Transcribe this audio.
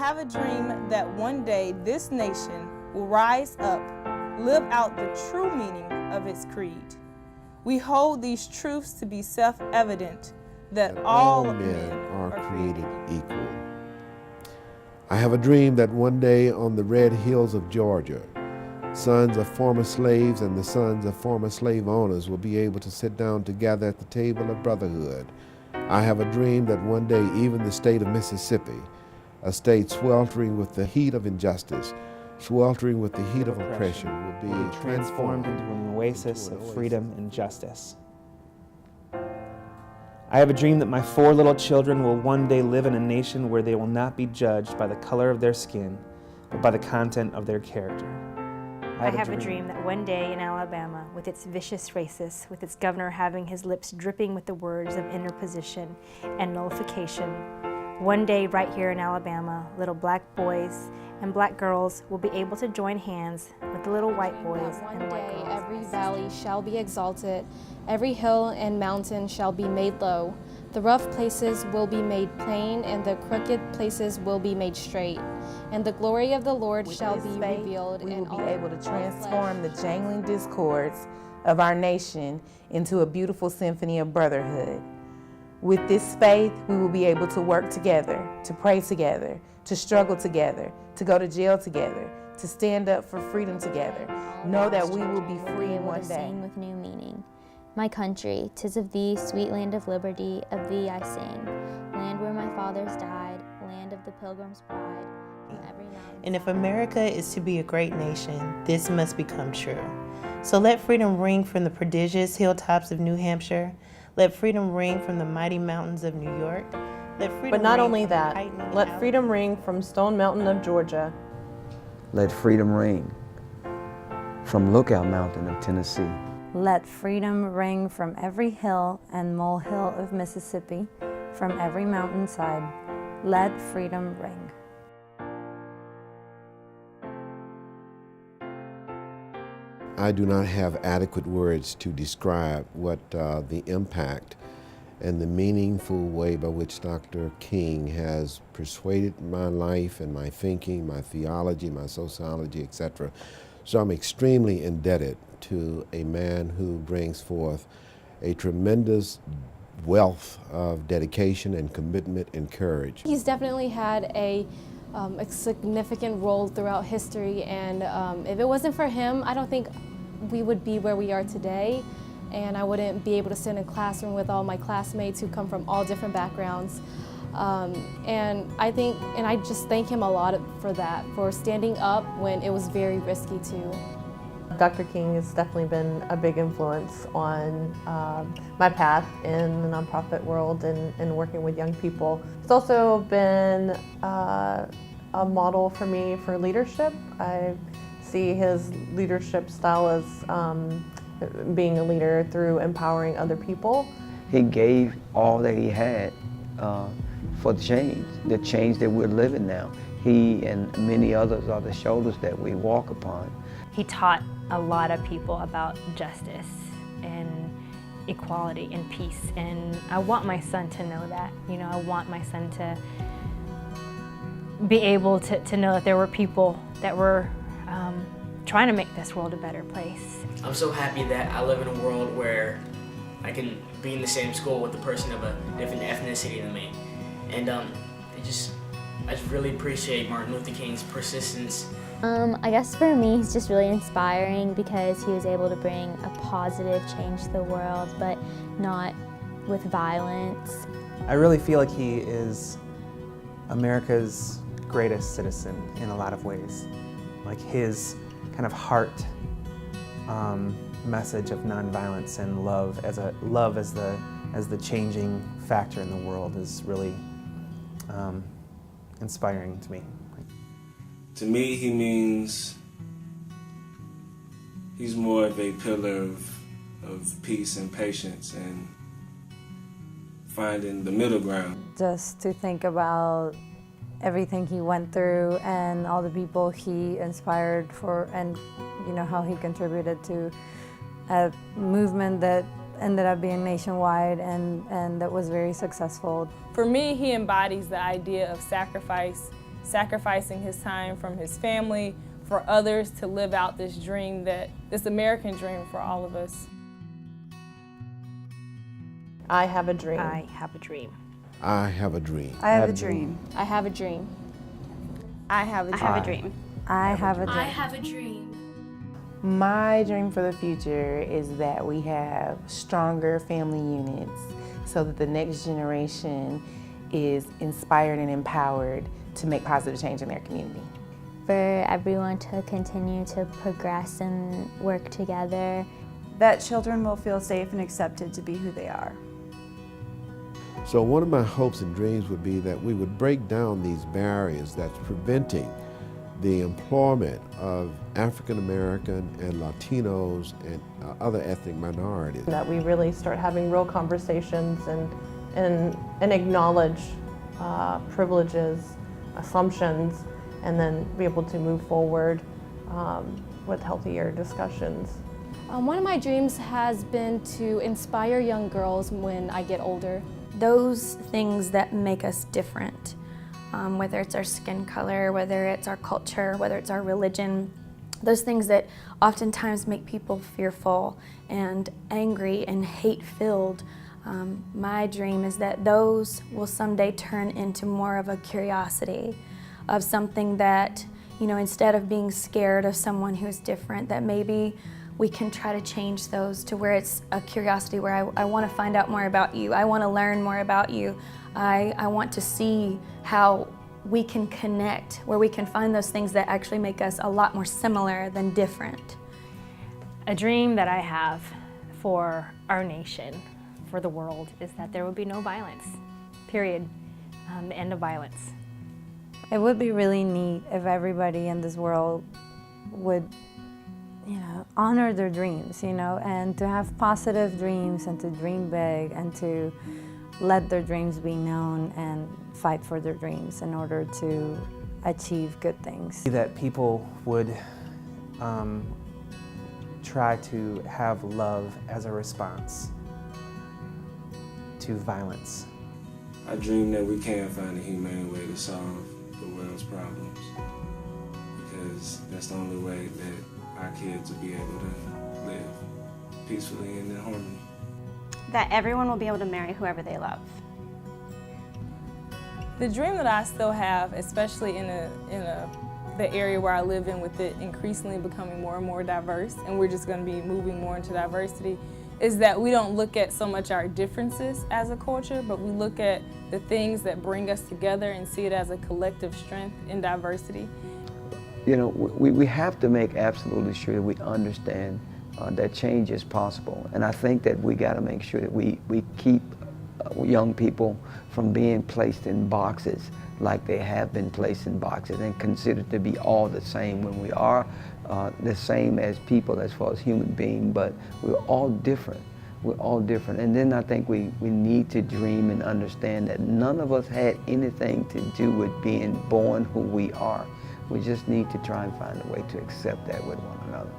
have a dream that one day this nation will rise up, live out the true meaning of its creed. We hold these truths to be self-evident that all men are created equal. I have a dream that one day on the red hills of Georgia, sons of former slaves and the sons of former slave owners will be able to sit down together at the table of brotherhood. I have a dream that one day even the state of Mississippi, a state sweltering with the heat of injustice, sweltering with the heat of oppression, will be transformed into an oasis of freedom and justice. I have a dream that my 4 little children will one day live in a nation where they will not be judged by the color of their skin, but by the content of their character. I have a dream that one day in Alabama, with its vicious racists, with its governor having his lips dripping with the words of interposition and nullification, one day right here in Alabama, little black boys and black girls will be able to join hands with the little white boys and white girls. Every valley shall be exalted, every hill and mountain shall be made low. The rough places will be made plain, and the crooked places will be made straight. And the glory of the Lord shall be revealed. We will be able to transform the jangling discords of our nation into a beautiful symphony of brotherhood. With this faith, we will be able to work together, to pray together, to struggle together, to go to jail together, to stand up for freedom together. Know that we will be free one day. Sing with new meaning. My country, 'tis of thee, sweet land of liberty, of thee I sing. Land where my fathers died, land of the Pilgrim's pride. And if America is to be a great nation, this must become true. So let freedom ring from the prodigious hilltops of New Hampshire. Let freedom ring from the mighty mountains of New York. Let freedom but not ring only from that, the tightening let out- freedom ring from Stone Mountain of Georgia. Let freedom ring from Lookout Mountain of Tennessee. Let freedom ring from every hill and molehill of Mississippi, from every mountainside. Let freedom ring. I do not have adequate words to describe what the impact and the meaningful way by which Dr. King has persuaded my life and my thinking, my theology, my sociology, etc. So I'm extremely indebted to a man who brings forth a tremendous wealth of dedication and commitment and courage. He's definitely had a significant role throughout history, and if it wasn't for him, I don't think we would be where we are today, and I wouldn't be able to sit in a classroom with all my classmates who come from all different backgrounds. And I just thank him a lot for that, for standing up when it was very risky too. Dr. King has definitely been a big influence on my path in the nonprofit world and working with young people. He's also been a model for me for leadership. I see his leadership style as being a leader through empowering other people. He gave all that he had for the change that we're living now. He and many others are the shoulders that we walk upon. He taught a lot of people about justice and equality and peace, and I want my son to know that. You know, I want my son to be able to know that there were people that were trying to make this world a better place. I'm so happy that I live in a world where I can be in the same school with a person of a different ethnicity than me. And I just really appreciate Martin Luther King's persistence. I guess for me, he's just really inspiring because he was able to bring a positive change to the world, but not with violence. I really feel like he is America's greatest citizen in a lot of ways. Like his kind of heart message of nonviolence and love as the changing factor in the world is really inspiring to me. To me, he means he's more of a pillar of peace and patience and finding the middle ground. Just to think about everything he went through and all the people he inspired for, and you know how he contributed to a movement that ended up being nationwide and that was very successful. For me, he embodies the idea of sacrifice sacrificing his time from his family for others to live out this dream, this American dream for all of us. I have a dream. I have a dream. I have a dream. I have a dream. I have a dream. I have a dream. I have a dream. I have a dream. I have a dream. My dream for the future is that we have stronger family units so that the next generation is inspired and empowered to make positive change in their community. For everyone to continue to progress and work together. That children will feel safe and accepted to be who they are. So one of my hopes and dreams would be that we would break down these barriers that's preventing the employment of African American and Latinos and other ethnic minorities. That we really start having real conversations and acknowledge privileges, assumptions, and then be able to move forward with healthier discussions. One of my dreams has been to inspire young girls when I get older. Those things that make us different, whether it's our skin color, whether it's our culture, whether it's our religion, those things that oftentimes make people fearful and angry and hate-filled. My dream is that those will someday turn into more of a curiosity, of something that, instead of being scared of someone who's different, that maybe we can try to change those to where it's a curiosity, where I want to find out more about you. I want to learn more about you. I want to see how we can connect, where we can find those things that actually make us a lot more similar than different. A dream that I have for our nation, for the world, is that there would be no violence, period. The end of violence. It would be really neat if everybody in this world would honor their dreams, and to have positive dreams and to dream big and to let their dreams be known and fight for their dreams in order to achieve good things. That people would try to have love as a response to violence. I dream that we can find a humane way to solve the world's problems, because that's the only way that our kids will be able to live peacefully and in harmony. That everyone will be able to marry whoever they love. The dream that I still have, especially in the area where I live in, with it increasingly becoming more and more diverse, and we're just going to be moving more into diversity, is that we don't look at so much our differences as a culture, but we look at the things that bring us together and see it as a collective strength in diversity. We have to make absolutely sure that we understand that change is possible. And I think that we got to make sure that we keep young people from being placed in boxes like they have been placed in boxes and considered to be all the same, when we are the same as people as far as human beings, but we're all different. We're all different. And then I think we need to dream and understand that none of us had anything to do with being born who we are. We just need to try and find a way to accept that with one another.